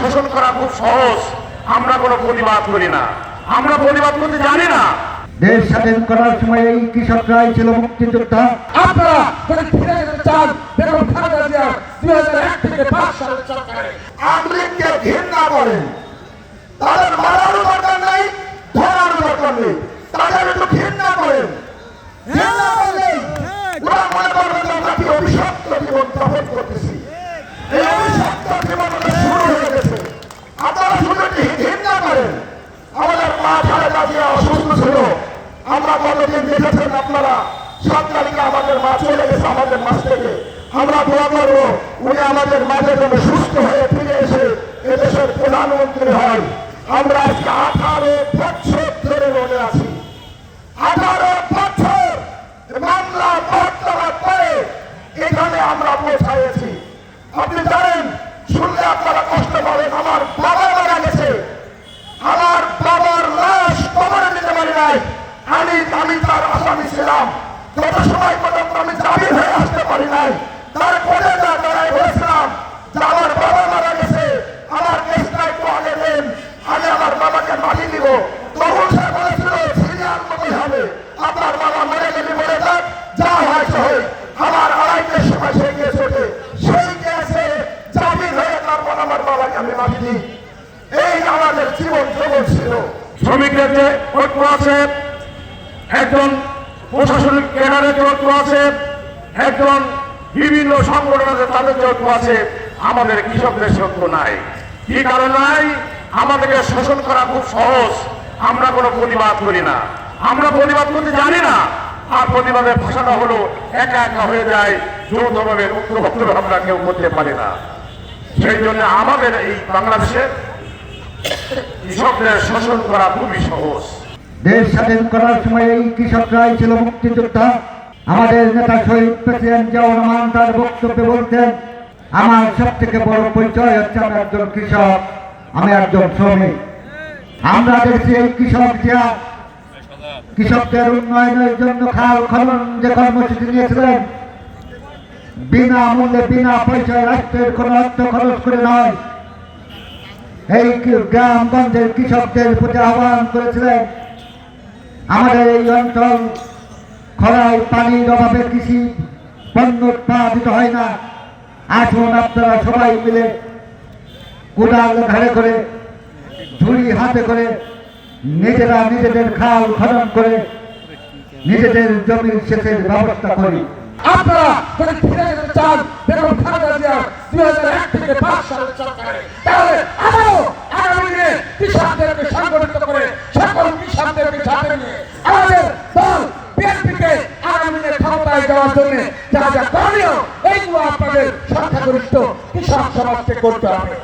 শোষণ করা খুব সহজ, আমরা কোনো প্রতিবাদ করি না, আমরা প্রতিবাদ করতে জানি না। দেশ স্বাধীন করার সময় এই কৃষকরাই ছিল মুক্তিযোদ্ধা। আপনারা যদি ফিরে যেতে চান বেগম খালেদা জিয়ার 2001 থেকে 5 সালের সরকারে আমলিগকে ঘৃণা করেন, তাদের মারারও দরকার নেই, ধরারও দরকার নেই, তাদের একটু ঘৃণা করেন। ঘৃণা করলেই ওরা মনে করবে যে আমরা কি অভিশপ্ত জীবন যাপন করতেছি। এই অভিশপ্ত জীবন শুরু হয়ে গেছে। আপনারা শুধু ঘৃণা করেন। আমাদের মা খালেদা জিয়া অসুস্থ ছিল, আমরা কতদিন দেখেছেন আপনারা, 7 তারিখে আমাদের মা চলে গেছে আমাদের মাঝ থেকে। আমরা দোয়া করবো উনি আমাদের মাঝে যেন সুস্থ হয়ে ফিরে এসে এদেশের প্রধানমন্ত্রী হয়। আমরা আজকে 18 বছর ধরে মনে আছি, 18 বছর মামলা বর্তমান করে এখানে আমরা পৌঁছাইছি। আপনি জানেন, শুনলে আপনারা কষ্ট পাবেন, আমার বাবা মারা গেছে, আমার বাবার লাশ কবরে দিতে পারি নাই। আমি তার আসামি ছিলাম, যত সময় পর্যন্ত আমি জামিন হয়ে আসতে পারি নাই। তারপরে দাঁড়ায় বলেছিলাম যে আমার বাবা মারা গেছে, আমার কেসটা একটু আগে দেন, আমি আমার বাবাকে মাটি দিব। তখন সে বলেছিল সিরিয়াল মতোই হবে, আপনার বাবা মরে গেলে মরে যাক, যা হয়েছে হোক। আমার 2:30টার সময় সে কেস ওঠে, সেই কেসে জামিন হয়ে তারপর আমার বাবাকে আমি মাটি দিই। এই আমাদের জীবন জগৎ ছিল। শ্রমিকদের যে ঐক্য আছে, একজন প্রশাসনিক ক্যাডারের যে ঐক্য আছে, একজন বিভিন্ন সংগঠন আছে তাদের যে ঐক্য আছে, আমাদের কৃষকদের সে ঐক্য নাই। কি কারণ নাই? আমাদেরকে শোষণ করা খুব সহজ, আমরা কোনো প্রতিবাদ করি না, আমরা প্রতিবাদ করতে জানি না। আর প্রতিবাদের ভাষাটা হলো একা একা হয়ে যায়, যৌথভাবে ঐক্যবদ্ধভাবে আমরা কেউ করতে পারি না। সেই জন্য আমাদের এই বাংলাদেশে কৃষকদের শোষণ করা খুবই সহজ। দেশ স্বাধীন করার সময় এই কৃষকরাই ছিল মুক্তিযোদ্ধা। আমাদের নেতা শহীদ প্রেসিডেন্ট জিয়াউর রহমান তার বক্তব্যে বলতেন, আমার সব থেকে বড় পরিচয় হচ্ছে আমি একজন কৃষক, আমি একজন শ্রমিক। আমরা দেখছি এই কৃষক জিয়া কৃষকদের উন্নয়নের জন্য খাল খনন যে কর্মসূচি নিয়েছিলেন, বিনা মূল্যে বিনা পয়সায় রাষ্ট্রের কোনো অর্থ খরচ করে নয়, এই গ্রামগঞ্জের কৃষকদের প্রতি আহ্বান করেছিলেন। আমাদের এই অঞ্চল খরায় পানির অভাবে কৃষি পণ্য উৎপাদিত হয় না, আসুন আপনারা সবাই মিলে কোদাল ধারে করে ঝুড়ি হাতে করে নিজেরা নিজেদের খাল খনন করে নিজেদের জমির সেচের ব্যবস্থা করি। আপনারা যদি ফিরে যেতে চান বেগম খালেদা জিয়ার 2001 থেকে 5 সালের সরকারে, তাহলে আবারও আগামী দিনে কৃষকদেরকে সংগঠিত করে সকল কৃষকদেরকে সাথে নিয়ে আমাদের দল বিএনপিকে আগামী দিনে ক্ষমতায় যাওয়ার জন্য যা যা করণীয় এইগুলো আপনাদের সংখ্যাগরিষ্ঠ কৃষক সমাজকে করতে হবে।